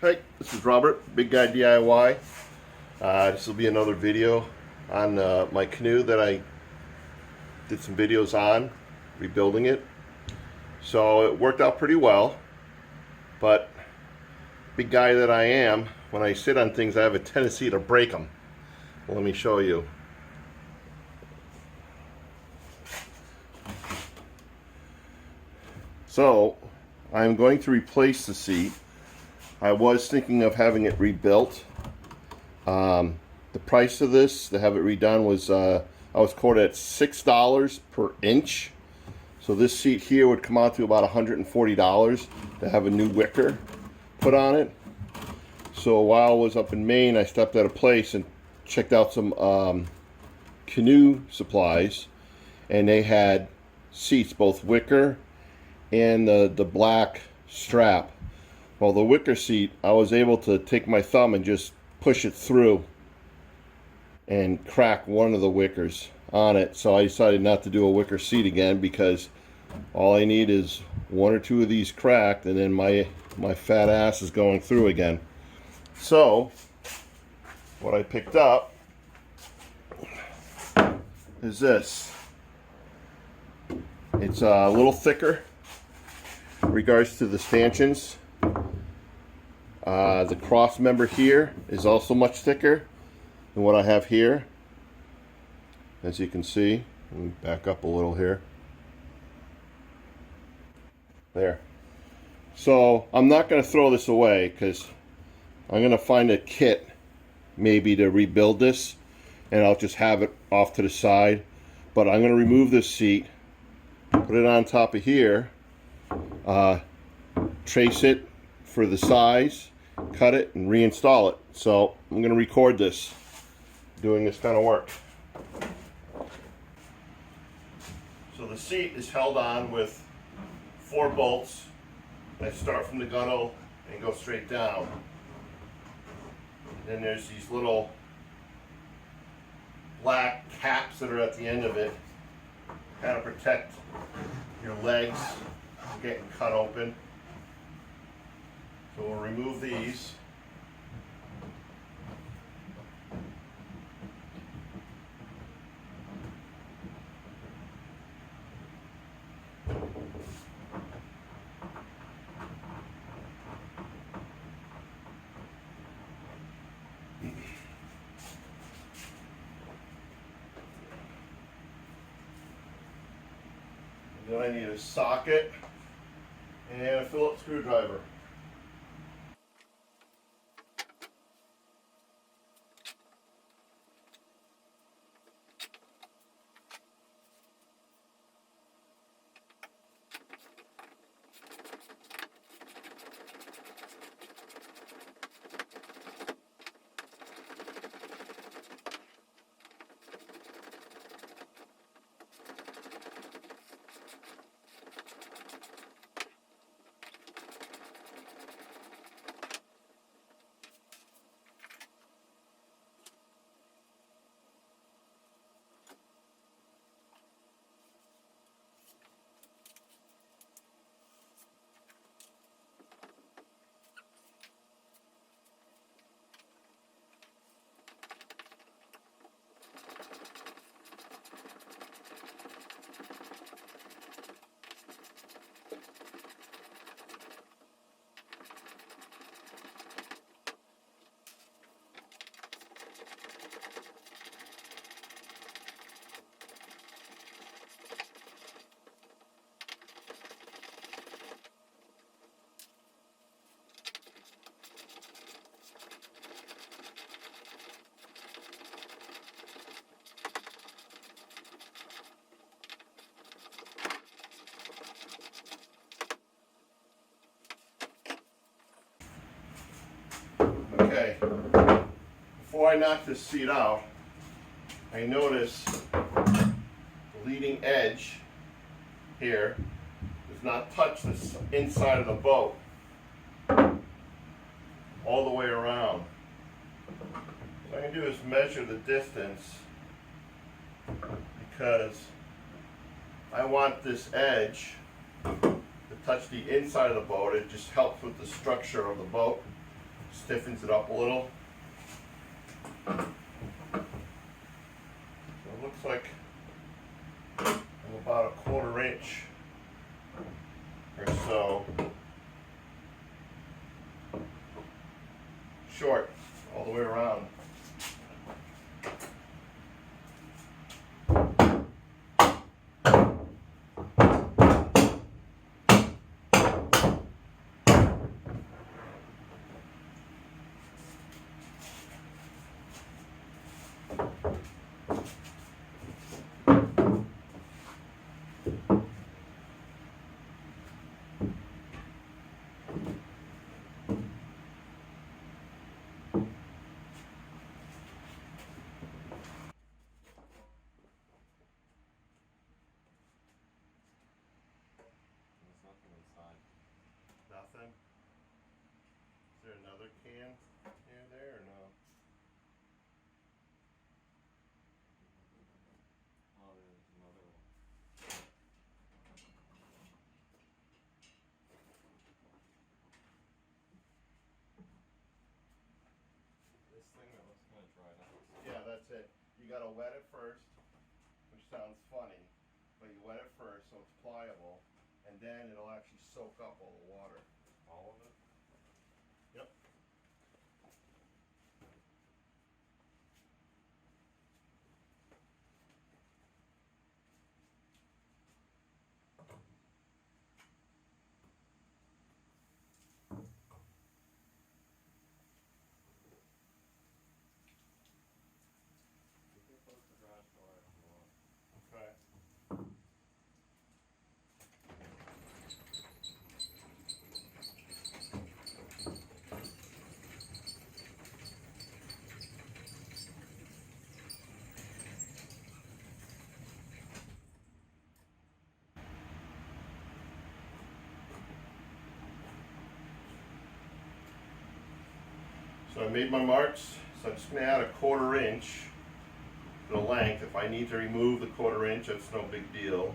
Hey, this is Robert, Big Guy DIY. This will be another video on my canoe that I did some videos on, rebuilding it. So it worked out pretty well, but big guy that I am, when I sit on things I have a tendency to break them. Well, let me show you. So I'm going to replace the seat. I was thinking of having it rebuilt. The price of this, to have it redone, was I was quoted at $6 per inch. So this seat here would come out to about $140 to have a new wicker put on it. So while I was up in Maine, I stopped at a place and checked out some canoe supplies, and they had seats, both wicker and the black strap. Well, the wicker seat, I was able to take my thumb and just push it through and crack one of the wickers on it. So I decided not to do a wicker seat again, because all I need is one or two of these cracked, and then my fat ass is going through again. So what I picked up is this. It's a little thicker in regards to the stanchions. The cross member here is also much thicker than what I have here. As you can see, let me back up a little here. There. So I'm not going to throw this away, because I'm going to find a kit maybe to rebuild this, and I'll just have it off to the side. But I'm going to remove this seat, put it on top of here, trace it for the size, cut it, and reinstall it. So I'm going to record this, doing this kind of work. So the seat is held on with 4 bolts. I start from the gunnel and go straight down. Then there's these little black caps that are at the end of it, kind of protect your legs from getting cut open. So we'll remove these. And then I need a socket and a Phillips screwdriver. Okay, before I knock this seat out, I notice the leading edge here does not touch the inside of the boat all the way around. What I can do is measure the distance, because I want this edge to touch the inside of the boat. It just helps with the structure of the boat. Stiffens it up a little. So it looks like I'm about a 1/4 inch or so short all the way around. Nothing? Is there another can near there or no? Oh, there's another one. This thing that looks kind of dried out. Yeah, that's it. You gotta wet it first, which sounds funny, but you wet it first so it's pliable, and then it'll actually soak up all the water. All of it? Yep. You can close the garage door if you want. Okay. So I made my marks, so I'm just going to add a 1/4 inch to the length. If I need to remove the 1/4 inch, that's no big deal.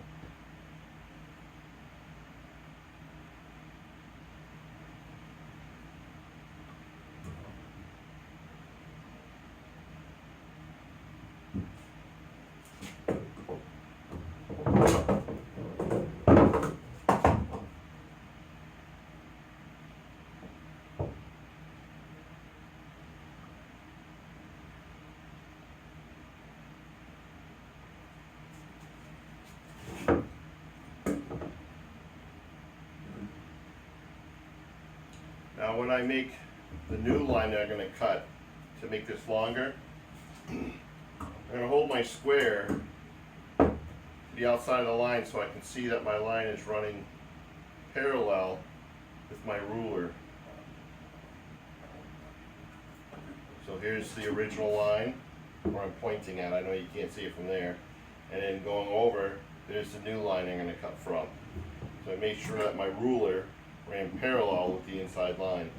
Now when I make the new line that I'm going to cut to make this longer, I'm going to hold my square to the outside of the line so I can see that my line is running parallel with my ruler. So here's the original line where I'm pointing at. I know you can't see it from there. And then going over, there's the new line I'm going to cut from. So I made sure that my ruler ran parallel with the inside line.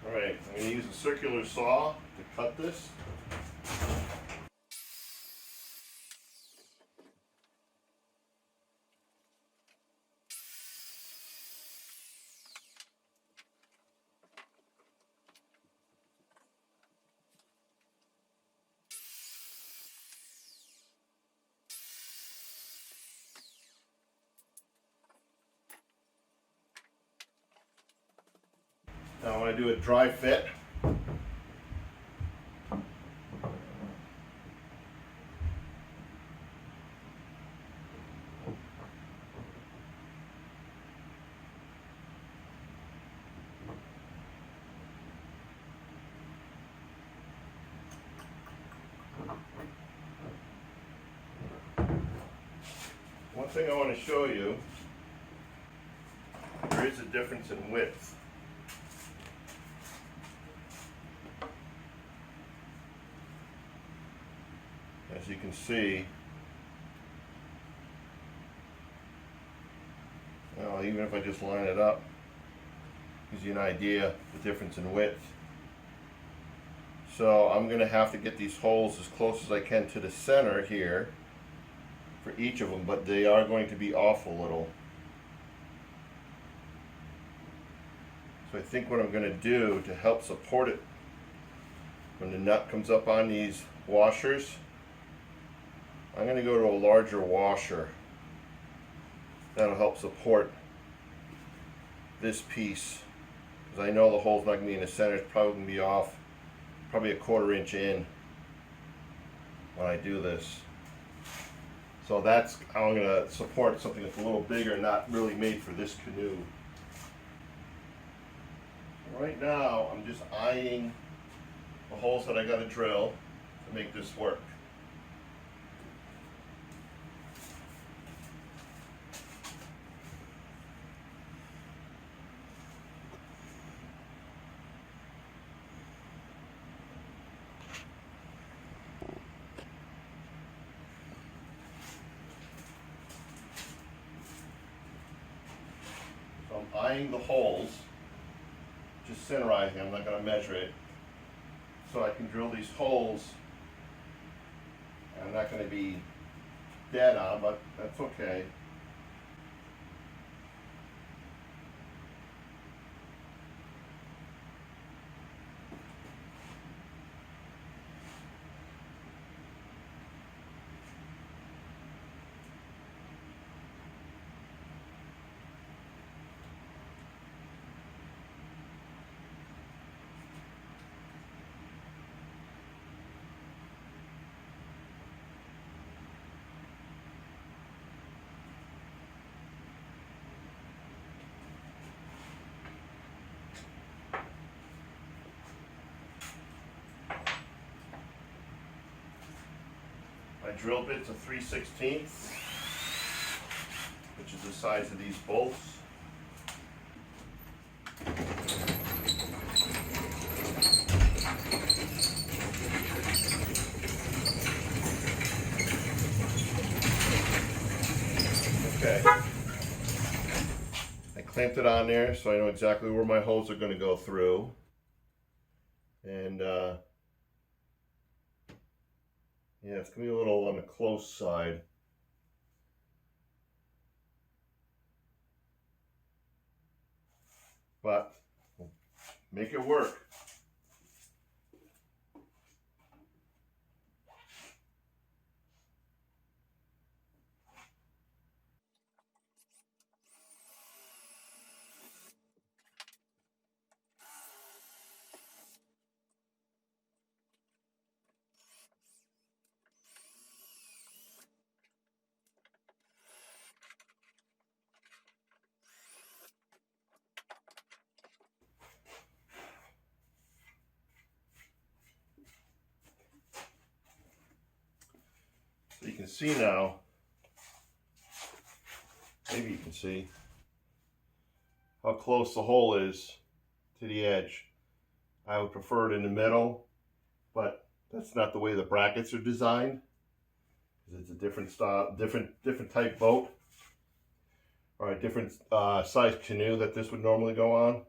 Alright, I'm going to use a circular saw to cut this. Now I want to do a dry fit. One thing I want to show you, there is a difference in width. As you can see, well, even if I just line it up, Gives you an idea the difference in width. So I'm going to have to get these holes as close as I can to the center here for each of them, but they are going to be off a little. So I think what I'm going to do to help support it when the nut comes up on these washers, I'm going to go to a larger washer. That'll help support this piece, because I know the hole's not going to be in the center. It's probably going to be off probably a 1/4 inch in when I do this. So that's how I'm going to support something that's a little bigger, not really made for this canoe. Right now I'm just eyeing the holes that I got to drill to make this work. So I'm eyeing the holes, just centerizing. I'm not going to measure it, so I can drill these holes. I'm not going to be dead on, but that's okay. My drill bit's a 3/16, which is the size of these bolts. Okay. I clamped it on there so I know exactly where my holes are going to go through. And yeah, it's going to be a little on the close side. But we'll make it work. So you can see now, maybe you can see how close the hole is to the edge. I would prefer it in the middle, but that's not the way the brackets are designed. It's a different style, different type boat, or a different size canoe that this would normally go on.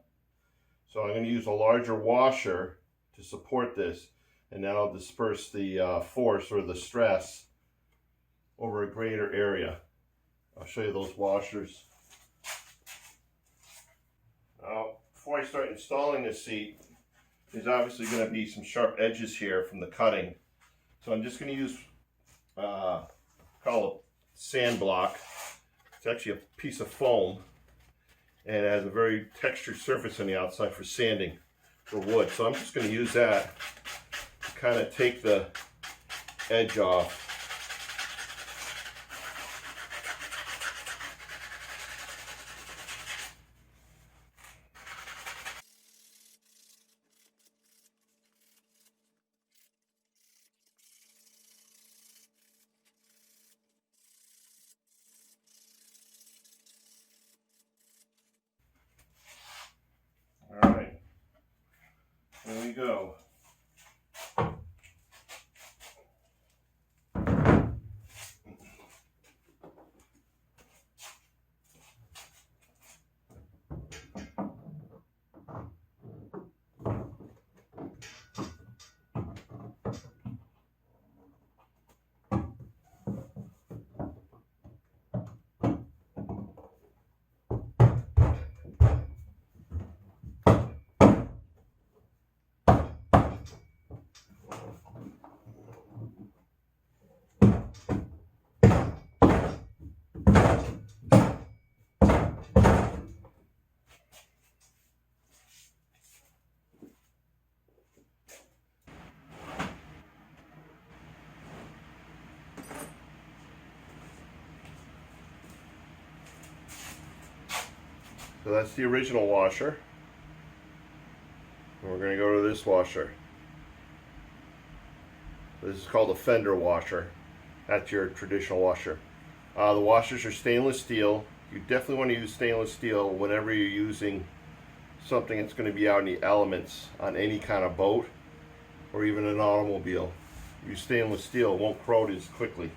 So I'm going to use a larger washer to support this, and that'll disperse the force or the stress over a greater area. I'll show you those washers. Now, before I start installing this seat, there's obviously going to be some sharp edges here from the cutting. So I'm just going to use, call it sand block. It's actually a piece of foam, and it has a very textured surface on the outside for sanding for wood. So I'm just going to use that to kind of take the edge off. All right, there we go. So that's the original washer. And we're going to go to this washer. This is called a fender washer. That's your traditional washer. The washers are stainless steel. You definitely want to use stainless steel whenever you're using something that's going to be out in the elements on any kind of boat or even an automobile. Use stainless steel, it won't corrode as quickly.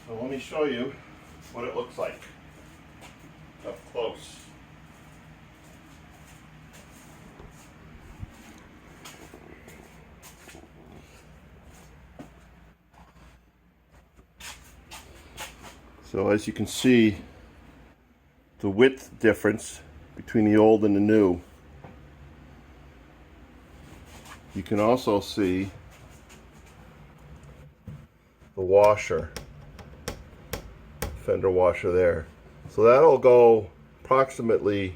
So let me show you what it looks like up close. So as you can see, the width difference between the old and the new. You can also see the washer, fender washer there. So that'll go approximately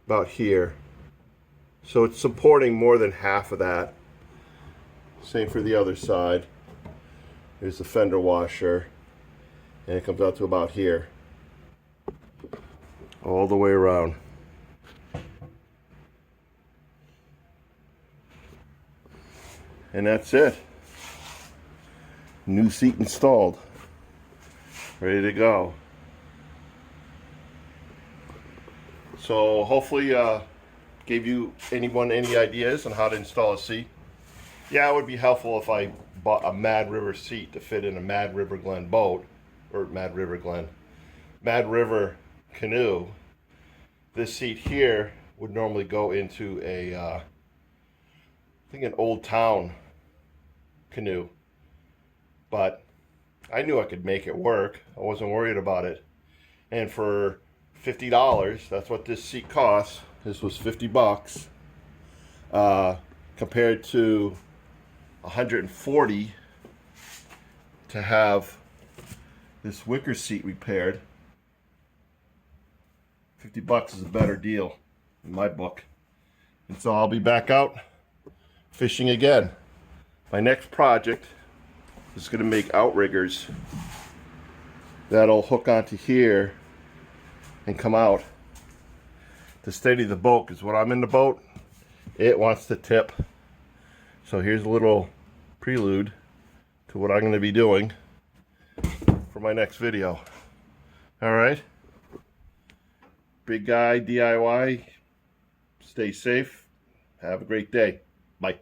about here. So it's supporting more than half of that. Same for the other side. Here's the fender washer, and it comes out to about here. All the way around. And that's it. New seat installed. Ready to go. So hopefully gave you anyone any ideas on how to install a seat. Yeah, it would be helpful if I bought a Mad River seat to fit in a Mad River Glen boat, or Mad River canoe. This seat here would normally go into a, I think an Old Town canoe, but I knew I could make it work. I wasn't worried about it. And for $50, that's what this seat costs. This was $50, compared to $140 to have this wicker seat repaired. $50 is a better deal in my book. And so I'll be back out fishing again. My next project is going to make outriggers that'll hook onto here and come out to steady the boat, because when I'm in the boat it wants to tip. So here's a little prelude to what I'm going to be doing for my next video. Alright, Big Guy DIY, stay safe, have a great day, bye.